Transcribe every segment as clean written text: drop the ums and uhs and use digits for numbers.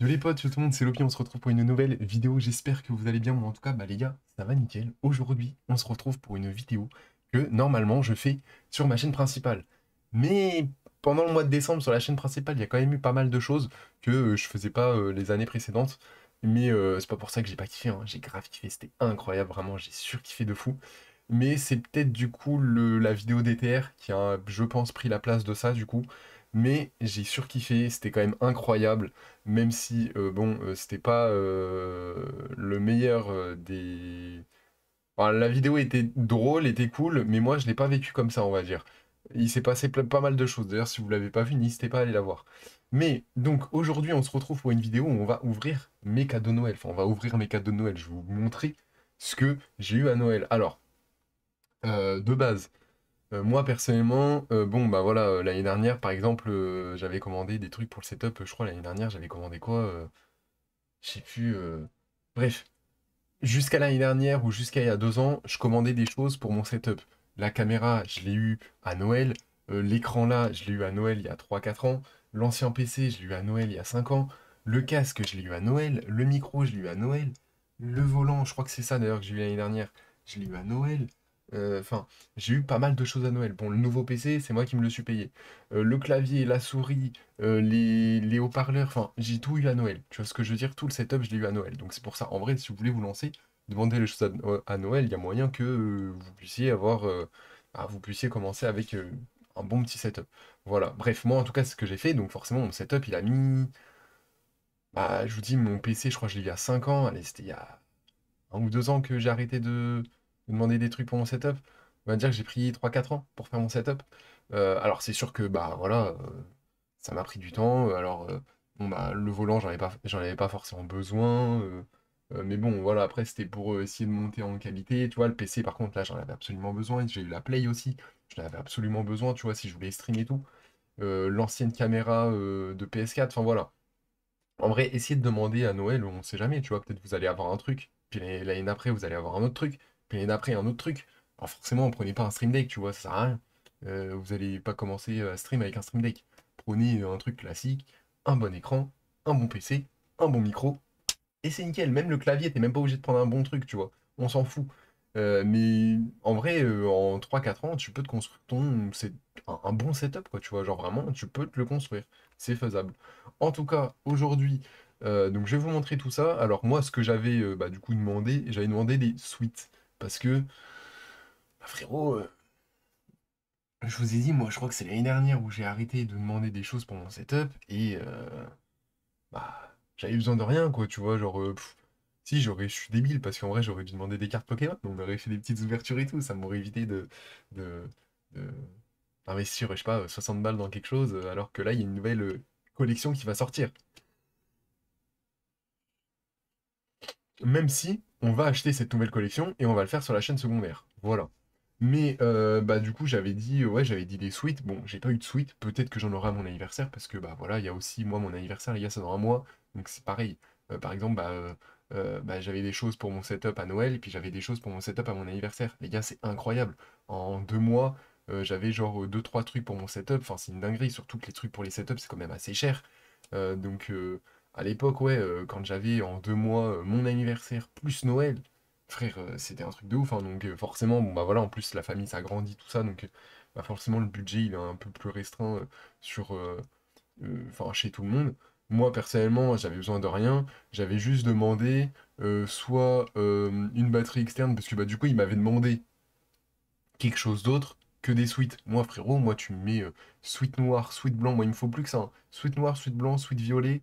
Yo les potes, tout le monde, c'est Lopi, on se retrouve pour une nouvelle vidéo, j'espère que vous allez bien, moi en tout cas, bah les gars, ça va nickel. Aujourd'hui, on se retrouve pour une vidéo que normalement je fais sur ma chaîne principale. Mais pendant le mois de décembre, sur la chaîne principale, il y a quand même eu pas mal de choses que je faisais pas les années précédentes. Mais c'est pas pour ça que j'ai pas kiffé, hein. J'ai grave kiffé, c'était incroyable, vraiment, j'ai surkiffé de fou. Mais c'est peut-être du coup la vidéo DTR qui a, je pense, pris la place de ça du coup. Mais j'ai surkiffé, c'était quand même incroyable. Même si, bon, c'était pas le meilleur des... Enfin, la vidéo était drôle, était cool, mais moi je l'ai pas vécu comme ça, on va dire. Il s'est passé pas mal de choses. D'ailleurs, si vous l'avez pas vu, n'hésitez pas à aller la voir. Mais donc aujourd'hui, on se retrouve pour une vidéo où on va ouvrir mes cadeaux de Noël. Enfin, on va ouvrir mes cadeaux de Noël. Je vais vous montrer ce que j'ai eu à Noël. Alors, de base. Moi personnellement, bon bah voilà, l'année dernière par exemple, j'avais commandé des trucs pour le setup, je crois l'année dernière j'avais commandé quoi, je sais plus. Bref, jusqu'à l'année dernière ou jusqu'à il y a 2 ans, je commandais des choses pour mon setup. La caméra, je l'ai eu à Noël, l'écran là, je l'ai eu à Noël il y a 3 4 ans, l'ancien PC, je l'ai eu à Noël il y a 5 ans, le casque, je l'ai eu à Noël, le micro, je l'ai eu à Noël, le volant, je crois que c'est ça d'ailleurs que j'ai eu l'année dernière, je l'ai eu à Noël. Enfin, j'ai eu pas mal de choses à Noël. Bon, le nouveau PC, c'est moi qui me le suis payé. Le clavier, la souris, les haut-parleurs, enfin, j'ai tout eu à Noël. Tu vois ce que je veux dire? Tout le setup, je l'ai eu à Noël. Donc c'est pour ça, en vrai, si vous voulez vous lancer, demandez les choses à Noël, il y a moyen que vous puissiez avoir, vous puissiez commencer avec un bon petit setup. Voilà. Bref, moi en tout cas, c'est ce que j'ai fait. Donc forcément, mon setup, il a mis, bah, je vous dis, mon PC, je crois que je l'ai eu il y a 5 ans. Allez, c'était il y a 1 ou 2 ans que j'ai arrêté de demander des trucs pour mon setup. On va dire que j'ai pris 3 4 ans pour faire mon setup. Alors c'est sûr que bah voilà, ça m'a pris du temps. Alors bon bah le volant j'en avais pas forcément besoin. Mais bon voilà, après c'était pour essayer de monter en qualité. Tu vois, le PC par contre là j'en avais absolument besoin. J'ai eu la Play aussi, j'en avais absolument besoin, tu vois, si je voulais streamer et tout. L'ancienne caméra de PS4, enfin voilà. En vrai, essayez de demander à Noël, on sait jamais, tu vois, peut-être vous allez avoir un truc, puis l'année d'après, vous allez avoir un autre truc, puis l'année d'après, un autre truc. Alors forcément, prenez pas un Stream Deck, tu vois, ça sert à rien. Vous allez pas commencer à stream avec un Stream Deck. Prenez un truc classique, un bon écran, un bon PC, un bon micro, et c'est nickel. Même le clavier, t'es même pas obligé de prendre un bon truc, tu vois. On s'en fout. Mais en vrai, en 3 4 ans, tu peux te construire c'est un bon setup, quoi, tu vois. Genre vraiment, tu peux te le construire. C'est faisable. En tout cas, aujourd'hui, donc je vais vous montrer tout ça. Alors moi, ce que j'avais bah, du coup demandé, j'avais demandé des suites. Parce que, bah, frérot, je vous ai dit, moi, je crois que c'est l'année dernière où j'ai arrêté de demander des choses pour mon setup. Et bah, j'avais besoin de rien, quoi, tu vois, genre, si, je suis débile, parce qu'en vrai, j'aurais dû demander des cartes Pokémon, on aurait fait des petites ouvertures et tout, ça m'aurait évité de, de- d'investir, je sais pas, 60 balles dans quelque chose, alors que là, il y a une nouvelle collection qui va sortir. Même si, on va acheter cette nouvelle collection, et on va le faire sur la chaîne secondaire, voilà. Mais, bah, du coup, j'avais dit des suites, bon, j'ai pas eu de suite, peut-être que j'en aurai à mon anniversaire, parce que, bah, voilà, il y a aussi, moi, mon anniversaire, les gars, c'est dans un mois, donc c'est pareil. Par exemple, bah, j'avais des choses pour mon setup à Noël, et puis j'avais des choses pour mon setup à mon anniversaire. Les gars, c'est incroyable. En 2 mois, j'avais genre 2 3 trucs pour mon setup, enfin, c'est une dinguerie, surtout que les trucs pour les setups, c'est quand même assez cher. Donc, à l'époque, ouais, quand j'avais en 2 mois mon anniversaire plus Noël, frère, c'était un truc de ouf, hein, donc forcément, bon bah voilà, en plus la famille ça grandit, tout ça, donc bah, forcément le budget il est un peu plus restreint enfin chez tout le monde. Moi personnellement, j'avais besoin de rien, j'avais juste demandé soit une batterie externe, parce que bah du coup il m'avait demandé quelque chose d'autre que des suites. Moi frérot, moi tu me mets suite noire, suite blanc, moi il me faut plus que ça, hein. Suite noire, suite blanc, suite violet,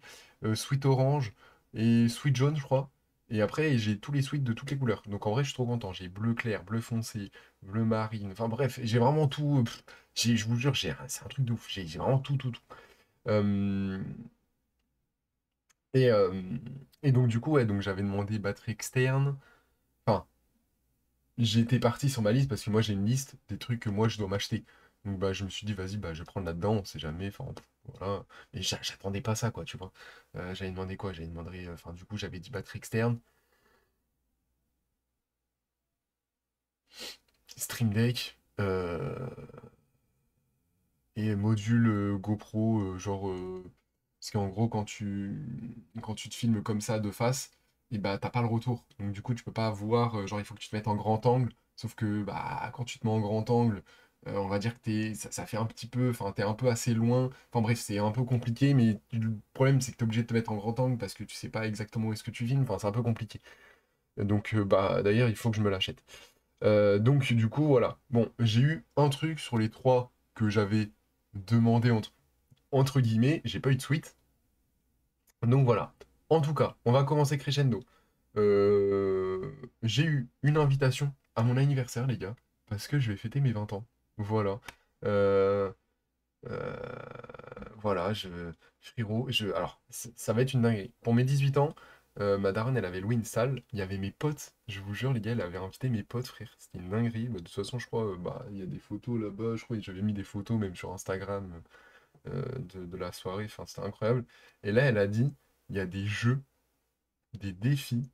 suite orange et suite jaune je crois. Et après j'ai tous les suites de toutes les couleurs. Donc en vrai je suis trop content. J'ai bleu clair, bleu foncé, bleu marine. Enfin bref, j'ai vraiment tout. Je vous jure, c'est un truc de ouf. J'ai vraiment tout, tout, tout. Euh, et, euh, et donc du coup, ouais, donc j'avais demandé batterie externe. Enfin, j'étais parti sur ma liste parce que moi j'ai une liste des trucs que moi je dois m'acheter. Donc bah je me suis dit vas-y bah je vais prendre là-dedans, on sait jamais, enfin voilà. Mais j'attendais pas ça quoi, tu vois. J'avais demandé quoi? J'avais demandé, enfin du coup j'avais dit batterie externe, Stream Deck, et module GoPro, genre Parce qu'en gros, quand tu te filmes comme ça de face, et bah t'as pas le retour. Donc du coup, tu peux pas voir, genre il faut que tu te mettes en grand angle. Sauf que bah quand tu te mets en grand angle, on va dire que ça fait un petit peu, enfin t'es un peu assez loin. Enfin bref, c'est un peu compliqué, mais le problème c'est que t'es obligé de te mettre en grand angle parce que tu sais pas exactement où est-ce que tu filmes. Enfin, c'est un peu compliqué. Donc bah d'ailleurs, il faut que je me l'achète. Donc du coup, voilà. Bon, j'ai eu un truc sur les trois que j'avais demandé entre guillemets, j'ai pas eu de suite. Donc voilà. En tout cas, on va commencer crescendo. J'ai eu une invitation à mon anniversaire, les gars, parce que je vais fêter mes 20 ans. Voilà. Euh, euh, voilà, frérot, alors, ça va être une dinguerie. Pour mes 18 ans, ma daronne, elle avait loué une salle. Il y avait mes potes, je vous jure, les gars, elle avait invité mes potes, frère. C'était une dinguerie. Bah, de toute façon, je crois, bah, il y a des photos là-bas. Je crois que j'avais mis des photos même sur Instagram de la soirée. Enfin, c'était incroyable. Et là, elle a dit, il y a des jeux, des défis,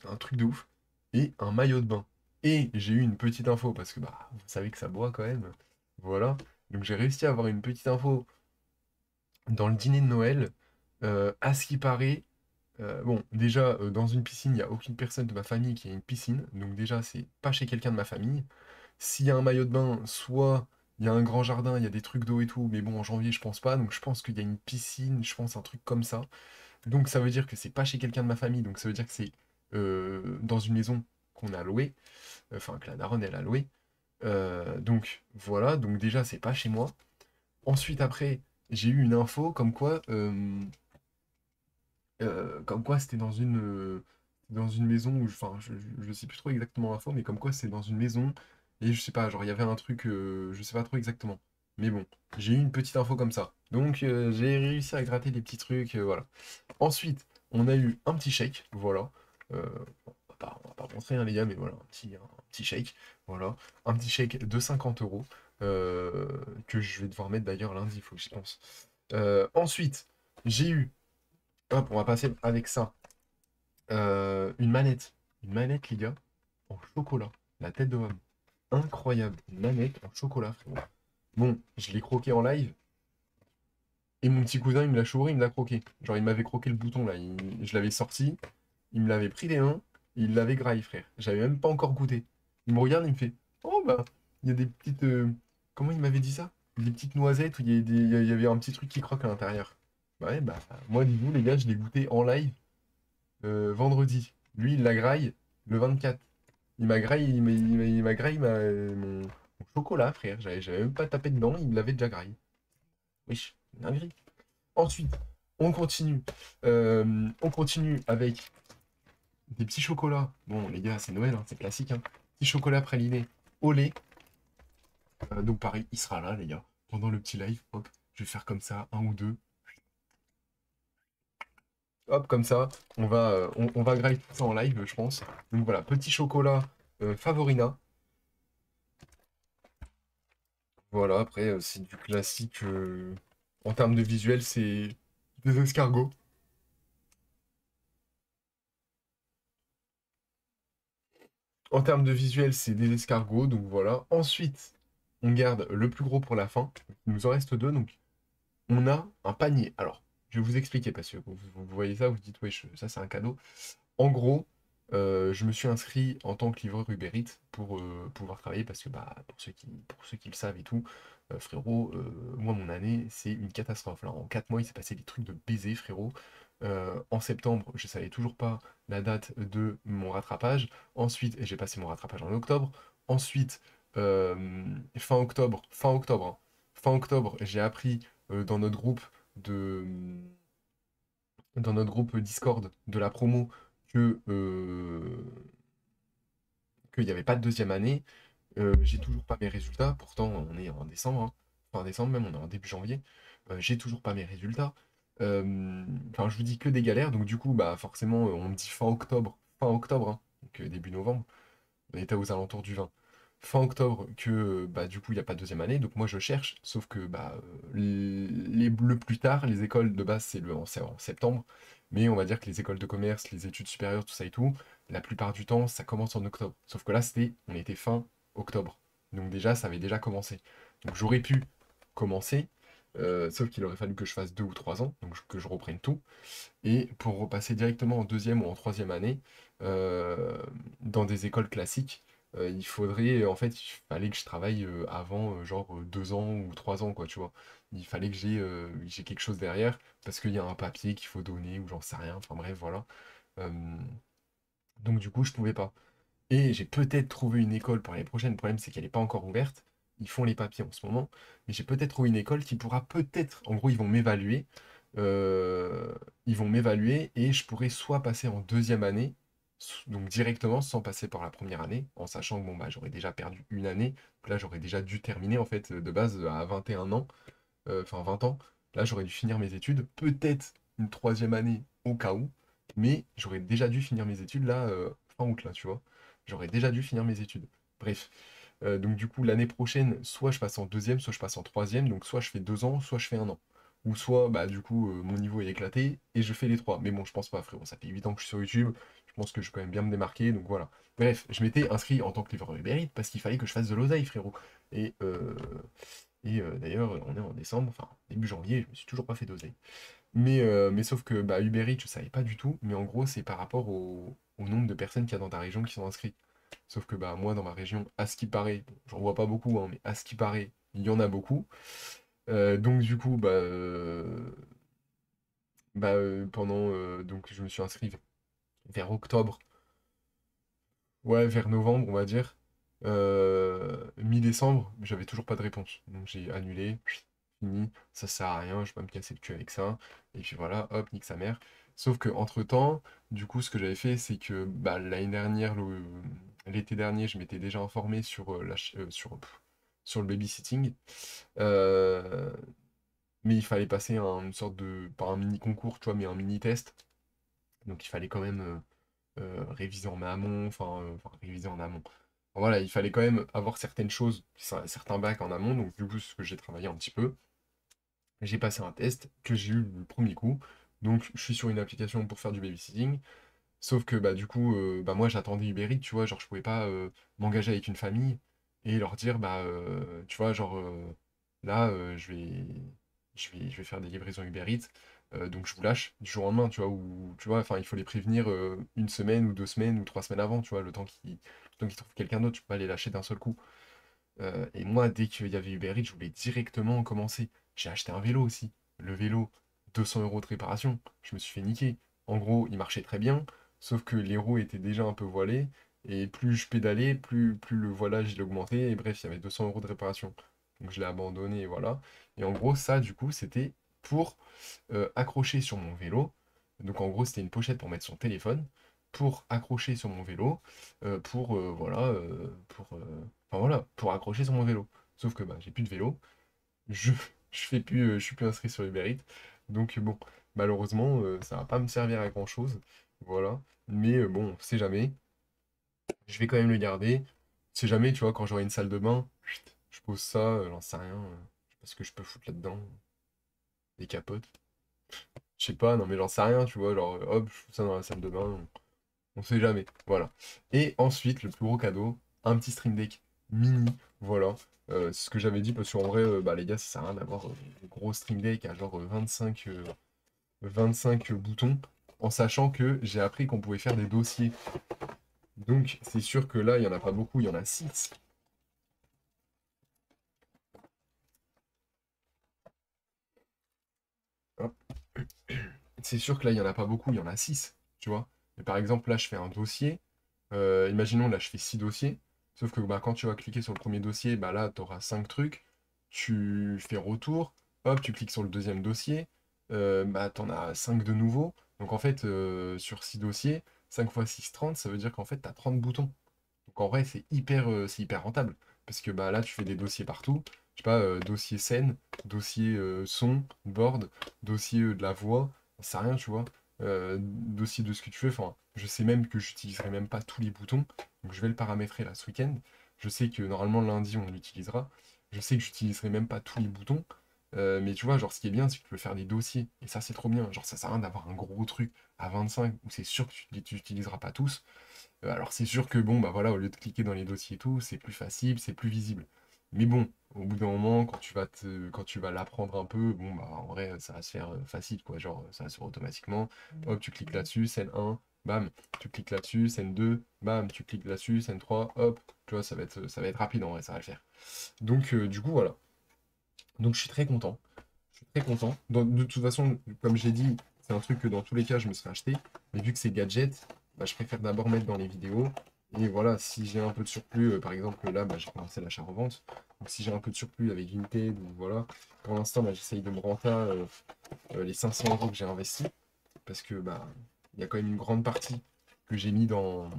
un truc de ouf, et un maillot de bain. Et j'ai eu une petite info, parce que bah, vous savez que ça boit quand même. Voilà. Donc j'ai réussi à avoir une petite info dans le dîner de Noël. À ce qui paraît, bon, déjà, dans une piscine, il n'y a aucune personne de ma famille qui a une piscine. Donc déjà, c'est pas chez quelqu'un de ma famille. S'il y a un maillot de bain, soit il y a un grand jardin, il y a des trucs d'eau et tout, mais bon, en janvier, je pense pas. Donc je pense qu'il y a une piscine, je pense un truc comme ça. Donc ça veut dire que c'est pas chez quelqu'un de ma famille, donc ça veut dire que c'est dans une maison qu'on a louée, enfin que la daronne elle a louée. Donc voilà, donc déjà c'est pas chez moi. Ensuite après, j'ai eu une info comme quoi c'était dans une maison où, enfin je sais plus trop exactement l'info, mais comme quoi c'est dans une maison et je sais pas, genre il y avait un truc, je sais pas trop exactement. Mais bon, j'ai eu une petite info comme ça. Donc j'ai réussi à gratter des petits trucs, voilà. Ensuite, on a eu un petit chèque, voilà. On va pas rentrer, hein, les gars, mais voilà, un petit chèque, voilà. Un petit chèque de 50 euros, que je vais devoir mettre d'ailleurs lundi, il faut que j'y pense. Ensuite, j'ai eu, hop, on va passer avec ça, une manette. Une manette, les gars, en chocolat. La tête de homme. Incroyable. Une manette en chocolat, frérot. Bon, je l'ai croqué en live. Et mon petit cousin, il me l'a chouré, il me l'a croqué. Genre, il m'avait croqué le bouton, là. Je l'avais sorti. Il me l'avait pris des mains, il l'avait graillé, frère. J'avais même pas encore goûté. Il me regarde, il me fait, oh bah, il y a des petites. Comment il m'avait dit ça? Des petites noisettes où il y avait un petit truc qui croque à l'intérieur. Bah ouais, bah, moi, dis-vous, les gars, je l'ai goûté en live vendredi. Lui, il l'a graille le 24. Il m'a graillé, il m'a graillé mon chocolat, frère. J'avais même pas tapé dedans, il me l'avait déjà graillé. Wesh, dinguerie. Ensuite, on continue avec des petits chocolats. Bon, les gars, c'est Noël, hein, c'est classique. Hein. Petit chocolat praliné au lait. Donc pareil, il sera là, les gars. Pendant le petit live, hop, je vais faire comme ça, un ou deux. Hop, comme ça, on va grailler tout ça en live, je pense. Donc voilà, petit chocolat Favorina. Voilà, après, c'est du classique. En termes de visuel, c'est des escargots. En termes de visuel, c'est des escargots, donc voilà. Ensuite, on garde le plus gros pour la fin. Il nous en reste deux, donc on a un panier. Alors, je vais vous expliquer parce que vous voyez ça, vous dites, oui, ça c'est un cadeau. En gros, je me suis inscrit en tant que livreur Uber Eats pour pouvoir travailler parce que, bah, pour ceux qui le savent et tout, frérot, moi, mon année, c'est une catastrophe. Là, en 4 mois, il s'est passé des trucs de baiser, frérot. En septembre, je savais toujours pas la date de mon rattrapage. Ensuite, j'ai passé mon rattrapage en octobre. Ensuite, hein, fin octobre, j'ai appris dans notre groupe de, dans notre groupe Discord de la promo que qu'il n'y avait pas de deuxième année. J'ai toujours pas mes résultats. Pourtant, on est en décembre, hein. Fin décembre même, on est en début janvier. J'ai toujours pas mes résultats. Enfin, je vous dis que des galères. Donc du coup, bah forcément, on me dit fin octobre, hein, donc début novembre. On était aux alentours du 20. Fin octobre que bah du coup il n'y a pas de deuxième année, donc moi je cherche, sauf que bah le plus tard, les écoles de base c'est en septembre, mais on va dire que les écoles de commerce, les études supérieures, tout ça et tout, la plupart du temps ça commence en octobre. Sauf que là on était fin octobre. Donc déjà ça avait déjà commencé. Donc j'aurais pu commencer, Sauf qu'il aurait fallu que je fasse 2 ou 3 ans, donc que je reprenne tout. Et pour repasser directement en deuxième ou en troisième année, euh, dans des écoles classiques, il faudrait, en fait, il fallait que je travaille avant, genre 2 ans ou 3 ans, quoi, tu vois. Il fallait que j'ai quelque chose derrière, parce qu'il y a un papier qu'il faut donner, ou j'en sais rien, enfin bref, voilà. Euh, donc du coup, je pouvais pas. Et j'ai peut-être trouvé une école pour l'année prochaine. Le problème, c'est qu'elle n'est pas encore ouverte. Ils font les papiers en ce moment. Mais j'ai peut-être trouvé une école qui pourra peut-être, en gros, ils vont m'évaluer. euh, Ils vont m'évaluer et je pourrais soit passer en deuxième année, donc directement, sans passer par la première année, en sachant que bon, bah, j'aurais déjà perdu une année. Donc là, j'aurais déjà dû terminer, en fait, de base, à 21 ans, enfin 20 ans. Là, j'aurais dû finir mes études. Peut-être une troisième année au cas où. Mais j'aurais déjà dû finir mes études là, fin août, là, tu vois. J'aurais déjà dû finir mes études. Bref. Donc du coup, l'année prochaine, soit je passe en deuxième, soit je passe en troisième. Donc soit je fais 2 ans, soit je fais 1 an. Ou soit, bah du coup, mon niveau est éclaté et je fais les trois. Mais bon, je pense pas, frérot. Ça fait 8 ans que je suis sur YouTube. Je pense que je vais quand même bien me démarquer. Donc voilà. Bref, je m'étais inscrit en tant que livreur Uber Eats parce qu'il fallait que je fasse de l'oseille, frérot. Et, d'ailleurs, on est en décembre, enfin début janvier, je me suis toujours pas fait d'oseille. Mais sauf que bah, Uber Eats, je savais pas du tout. Mais en gros, c'est par rapport au nombre de personnes qu'il y a dans ta région qui sont inscrites. Sauf que bah, moi, dans ma région, à ce qui paraît, bon, j'en vois pas beaucoup, hein, mais à ce qui paraît, il y en a beaucoup. Donc du coup, donc je me suis inscrit vers octobre, ouais, vers novembre, on va dire. Mi-décembre, j'avais toujours pas de réponse. Donc j'ai annulé, fini, ça sert à rien, je vais pas me casser le cul avec ça. Et puis voilà, hop, nique sa mère. Sauf que entre-temps, du coup, ce que j'avais fait, c'est que bah, l'année dernière, l'été dernier, je m'étais déjà informé sur, sur le babysitting. Euh, mais il fallait passer une sorte de, pas un mini concours, tu vois, mais un mini test. Donc il fallait quand même réviser en amont, enfin, réviser en amont. Voilà, il fallait quand même avoir certaines choses, certains bacs en amont, donc du coup, ce que j'ai travaillé un petit peu, j'ai passé un test que j'ai eu le premier coup, donc je suis sur une application pour faire du babysitting, sauf que bah du coup, bah moi j'attendais Uber Eats, tu vois, genre je pouvais pas m'engager avec une famille et leur dire, tu vois, genre là, je vais faire des livraisons Uber Eats, donc je vous lâche du jour au lendemain, tu vois, ou tu vois, enfin il faut les prévenir une semaine ou 2 semaines ou 3 semaines avant, tu vois, le temps qu'ils trouvent quelqu'un d'autre, tu peux pas les lâcher d'un seul coup. Et moi, dès qu'il y avait Uber Eats, je voulais directement commencer. J'ai acheté un vélo aussi. Le vélo, 200 euros de réparation. Je me suis fait niquer. En gros, il marchait très bien, sauf que les roues étaient déjà un peu voilées. Et plus je pédalais, plus le voilage il augmentait. Et bref, il y avait 200 euros de réparation. Donc je l'ai abandonné, et voilà. Et en gros, ça, du coup, c'était pour accrocher sur mon vélo. Donc en gros, c'était une pochette pour mettre son téléphone, pour accrocher sur mon vélo, enfin voilà, pour accrocher sur mon vélo. Sauf que bah, j'ai plus de vélo, je, je suis plus inscrit sur Uber Eats. Donc bon, malheureusement, ça va pas me servir à grand-chose. Voilà. Mais bon, c'est jamais. Je vais quand même le garder. C'est jamais, tu vois, quand j'aurai une salle de bain, chut, je pose ça, j'en sais rien. Je sais pas ce que je peux foutre là-dedans. Des capotes. Je sais pas, non mais j'en sais rien, tu vois, genre hop, je fous ça dans la salle de bain, on sait jamais, voilà. Et ensuite, le plus gros cadeau, un petit Stream Deck mini, voilà. C'est ce que j'avais dit, parce qu'en vrai, bah les gars, ça sert à rien d'avoir un gros Stream Deck à genre 25 boutons, en sachant que j'ai appris qu'on pouvait faire des dossiers. Donc c'est sûr que là, il y en a pas beaucoup, il y en a 6. C'est sûr que là, il y en a pas beaucoup, il y en a 6, tu vois. Mais par exemple, là, je fais un dossier. Imaginons, là, je fais 6 dossiers. Sauf que bah, quand tu vas cliquer sur le premier dossier, bah, là, tu auras 5 trucs. Tu fais retour. Hop, tu cliques sur le deuxième dossier. Bah, tu en as 5 de nouveau. Donc en fait, sur 6 dossiers, 5 fois 6 30 ça veut dire qu'en fait, tu as 30 boutons. Donc en vrai, c'est hyper rentable. Parce que bah, là, tu fais des dossiers partout. Je sais pas, dossier scène, dossier son, board, dossier de la voix, c'est rien, tu vois. Dossier de ce que tu veux. Enfin, je sais même que j'utiliserai même pas tous les boutons. Donc je vais le paramétrer là ce week-end. Je sais que normalement lundi, on l'utilisera. Je sais que j'utiliserai même pas tous les boutons. Mais tu vois, genre, ce qui est bien, c'est que tu peux faire des dossiers. Et ça, c'est trop bien. Genre, ça sert à rien d'avoir un gros truc à 25 où c'est sûr que tu l'utiliseras pas tous. Alors c'est sûr que bon, bah voilà, au lieu de cliquer dans les dossiers et tout, c'est plus facile, c'est plus visible. Mais bon, au bout d'un moment, quand tu vas l'apprendre un peu, bon, bah, en vrai, ça va se faire facile, quoi. Genre, ça va se faire automatiquement. Hop, tu cliques là-dessus, scène 1, bam, tu cliques là-dessus, scène 2, bam, tu cliques là-dessus, scène 3, hop, tu vois, ça va être rapide, en vrai, ça va le faire. Donc, du coup, voilà. Donc, je suis très content. Je suis très content. De toute façon, comme j'ai dit, c'est un truc que dans tous les cas, je me serais acheté. Mais vu que c'est gadget, bah, je préfère d'abord mettre dans les vidéos. Et voilà, si j'ai un peu de surplus, par exemple, là, bah, j'ai commencé l'achat-revente. Donc si j'ai un peu de surplus avec Vinted, ou voilà, pour l'instant, bah, j'essaye de me renta les 500 euros que j'ai investis. Parce que bah, il y a quand même une grande partie que que j'ai mis dans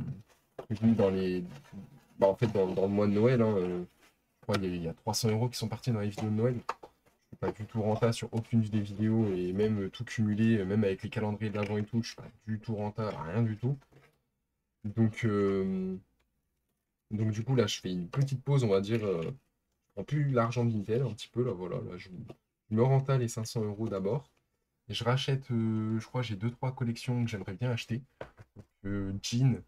les. Bah, en fait, dans le mois de Noël, hein, je crois qu'il y a 300 euros qui sont partis dans les vidéos de Noël. Pas du tout renta sur aucune des vidéos et même tout cumulé, même avec les calendriers de l'avant et tout, je suis pas du tout renta, rien du tout. Donc, donc du coup là je fais une petite pause, on va dire, je prends plus l'argent de Vinted un petit peu, là voilà, là je me renta les 500 euros d'abord. Et je rachète, je crois j'ai deux trois collections que j'aimerais bien acheter. Jeans,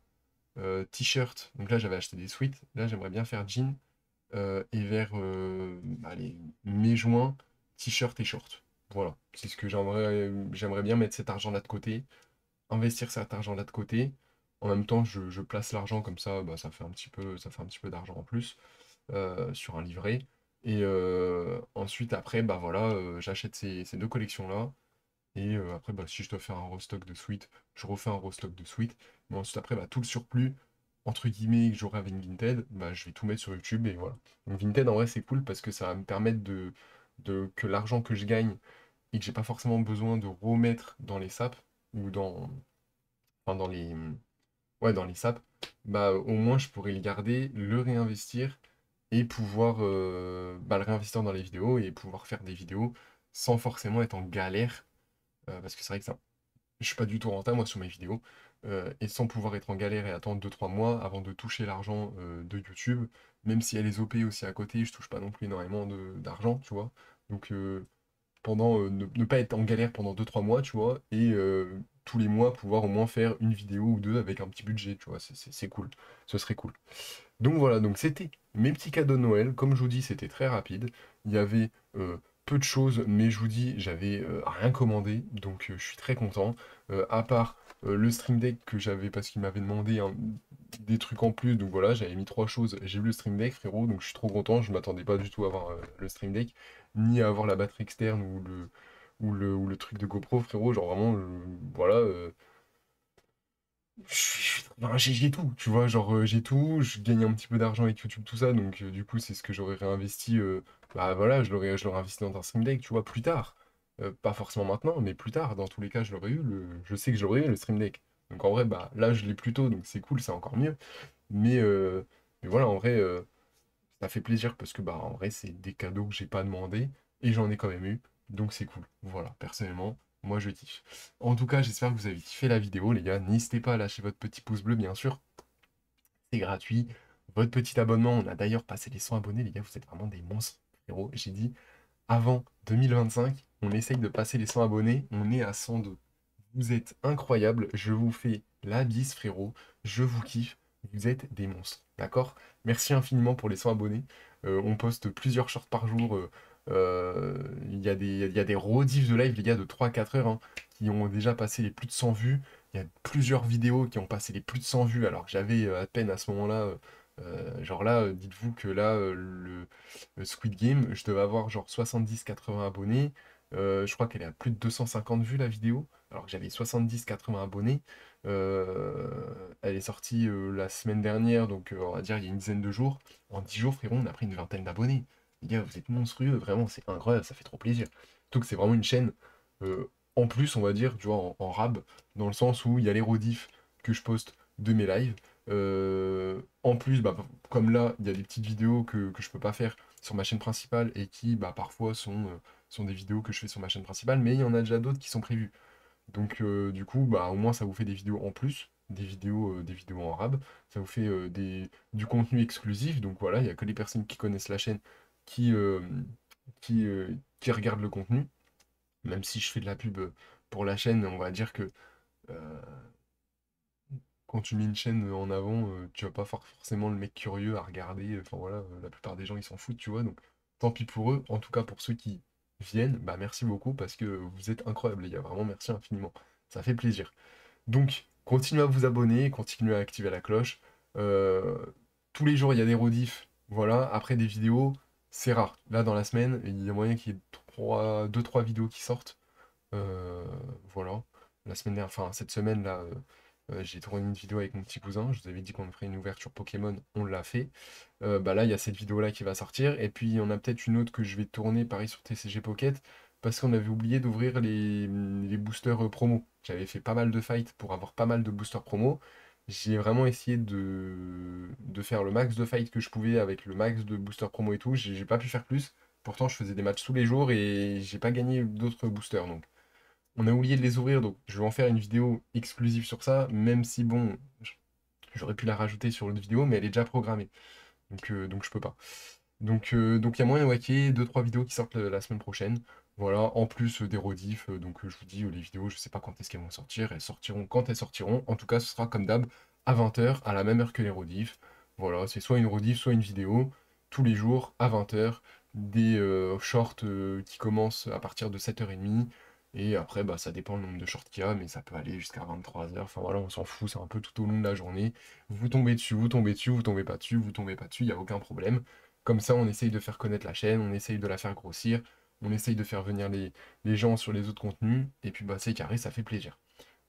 t-shirt, donc là j'avais acheté des sweats, là j'aimerais bien faire jeans et vers allez, mai-juin, t-shirt et short. Voilà, c'est ce que j'aimerais bien mettre cet argent-là de côté, investir cet argent-là de côté. En même temps, je place l'argent comme ça, bah, ça fait un petit peu d'argent en plus sur un livret. Et ensuite, après, bah voilà, j'achète ces deux collections-là. Et après, bah, si je dois faire un restock de suite, je refais un restock de suite. Mais ensuite, après, bah, tout le surplus, entre guillemets, que j'aurai avec Vinted, bah, je vais tout mettre sur YouTube et voilà. Donc Vinted, en vrai, c'est cool parce que ça va me permettre que l'argent que je gagne et que j'ai pas forcément besoin de remettre dans les SAP ou enfin, ouais, dans les SAP, bah, au moins, je pourrais le garder, le réinvestir et pouvoir bah, le réinvestir dans les vidéos et pouvoir faire des vidéos sans forcément être en galère. Parce que c'est vrai que ça je suis pas du tout rentable, moi, sur mes vidéos. Et sans pouvoir être en galère et attendre 2 3 mois avant de toucher l'argent de YouTube, même s'il y a les OP aussi à côté, je touche pas non plus énormément d'argent, tu vois. Donc, ne pas être en galère pendant 2 3 mois, tu vois, et tous les mois pouvoir au moins faire une vidéo ou deux avec un petit budget, tu vois, c'est cool. Ce serait cool. Donc voilà, donc c'était mes petits cadeaux de Noël. Comme je vous dis, c'était très rapide. Il y avait peu de choses, mais je vous dis, j'avais rien commandé, donc je suis très content. À part le Stream Deck que j'avais parce qu'il m'avait demandé des trucs en plus, donc voilà, j'avais mis trois choses. J'ai eu le Stream Deck, frérot, donc je suis trop content. Je m'attendais pas du tout à avoir le Stream Deck, ni à avoir la batterie externe ou le truc de GoPro, frérot. Genre vraiment, voilà. Enfin, j'ai tout, tu vois, genre j'ai tout, je gagne un petit peu d'argent avec YouTube, tout ça, donc du coup c'est ce que j'aurais réinvesti, bah voilà, je l'aurais investi dans un Stream Deck, tu vois, plus tard. Pas forcément maintenant, mais plus tard, dans tous les cas, je sais que j'aurais eu le Stream Deck. Donc en vrai, bah là je l'ai plus tôt, donc c'est cool, c'est encore mieux. Mais, euh, mais voilà, en vrai, ça fait plaisir parce que bah en vrai c'est des cadeaux que j'ai pas demandé et j'en ai quand même eu, donc c'est cool. Voilà, personnellement, moi je kiffe. En tout cas, j'espère que vous avez kiffé la vidéo, les gars. N'hésitez pas à lâcher votre petit pouce bleu, bien sûr, c'est gratuit. Votre petit abonnement, on a d'ailleurs passé les 100 abonnés, les gars, vous êtes vraiment des monstres, frérot. J'ai dit avant 2025, on essaye de passer les 100 abonnés, on est à 102. Vous êtes incroyables, je vous fais la bise, frérot. Je vous kiffe, vous êtes des monstres. D'accord? Merci infiniment pour les 100 abonnés. On poste plusieurs shorts par jour. Il y a des rediffs de live, les gars, de 3 4 heures hein, qui ont déjà passé les plus de 100 vues. Il y a plusieurs vidéos qui ont passé les plus de 100 vues, alors que j'avais à peine à ce moment-là. Genre là, dites-vous que là, le Squid Game, je devais avoir genre 70 80 abonnés. Je crois qu'elle est à plus de 250 vues la vidéo alors que j'avais 70 80 abonnés. Elle est sortie la semaine dernière, donc on va dire il y a une dizaine de jours. En 10 jours, frérot, on a pris une vingtaine d'abonnés. Les gars, vous êtes monstrueux, vraiment, c'est incroyable, ça fait trop plaisir. Surtout que c'est vraiment une chaîne, en plus, on va dire, tu vois, en rab, dans le sens où il y a les rediffs que je poste de mes lives. En plus, bah, comme là, il y a des petites vidéos que je peux pas faire sur ma chaîne principale et qui, bah, parfois, sont des vidéos que je fais sur ma chaîne principale, mais il y en a déjà d'autres qui sont prévues. Donc du coup, bah, au moins ça vous fait des vidéos en plus, des vidéos en rab, ça vous fait du contenu exclusif. Donc voilà, il n'y a que les personnes qui connaissent la chaîne qui, euh, qui regardent le contenu. Même si je fais de la pub pour la chaîne, on va dire que euh, quand tu mets une chaîne en avant, tu vas pas forcément le mec curieux à regarder. Enfin voilà, la plupart des gens ils s'en foutent, tu vois. Donc tant pis pour eux. En tout cas pour ceux qui viennent, bah merci beaucoup parce que vous êtes incroyables, les gars. Vraiment merci infiniment. Ça fait plaisir. Donc continuez à vous abonner, continuez à activer la cloche. Euh, Tous les jours il y a des rediffs. Voilà, après des vidéos, c'est rare. Là dans la semaine, il y a moyen qu'il y ait 2-3 vidéos qui sortent. Euh, voilà. La semaine dernière, enfin cette semaine là, j'ai tourné une vidéo avec mon petit cousin. Je vous avais dit qu'on ferait une ouverture Pokémon, on l'a fait. Bah là, il y a cette vidéo là qui va sortir. Et puis il y en a peut-être une autre que je vais tourner pareil sur TCG Pocket. Parce qu'on avait oublié d'ouvrir les boosters promo. J'avais fait pas mal de fights pour avoir pas mal de boosters promo. J'ai vraiment essayé de faire le max de fights que je pouvais avec le max de boosters promo et tout. J'ai pas pu faire plus. Pourtant, je faisais des matchs tous les jours et j'ai pas gagné d'autres boosters. Donc on a oublié de les ouvrir, donc je vais en faire une vidéo exclusive sur ça, même si bon, j'aurais pu la rajouter sur l'autre vidéo, mais elle est déjà programmée. Donc je peux pas. Donc il y a moyen de wacker 2-3 vidéos qui sortent la semaine prochaine. Voilà, en plus des rediffs, donc je vous dis, les vidéos, je sais pas quand est-ce qu'elles vont sortir, elles sortiront quand elles sortiront. En tout cas, ce sera comme d'hab, à 20h, à la même heure que les rediffs. Voilà, c'est soit une rediff, soit une vidéo, tous les jours, à 20h, des shorts qui commencent à partir de 7h30. Et après, bah, ça dépend le nombre de shorts qu'il y a, mais ça peut aller jusqu'à 23h. Enfin voilà, on s'en fout, c'est un peu tout au long de la journée. Vous tombez dessus, vous tombez dessus, vous tombez pas dessus, vous tombez pas dessus, il n'y a aucun problème. Comme ça, on essaye de faire connaître la chaîne, on essaye de la faire grossir, on essaye de faire venir les gens sur les autres contenus, et puis bah c'est carré, ça fait plaisir.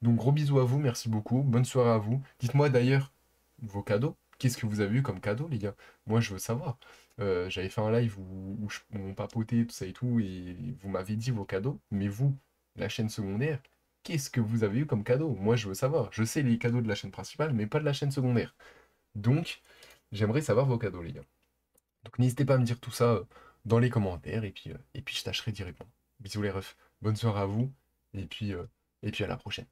Donc gros bisous à vous, merci beaucoup, bonne soirée à vous. Dites-moi d'ailleurs vos cadeaux, qu'est-ce que vous avez eu comme cadeau les gars? Moi je veux savoir. J'avais fait un live où on papotait, tout ça et tout, et vous m'avez dit vos cadeaux, mais vous, la chaîne secondaire, qu'est-ce que vous avez eu comme cadeau? Moi je veux savoir. Je sais les cadeaux de la chaîne principale, mais pas de la chaîne secondaire. Donc, j'aimerais savoir vos cadeaux les gars. Donc n'hésitez pas à me dire tout ça dans les commentaires et puis je tâcherai d'y répondre. Bisous les refs, bonne soirée à vous et puis à la prochaine.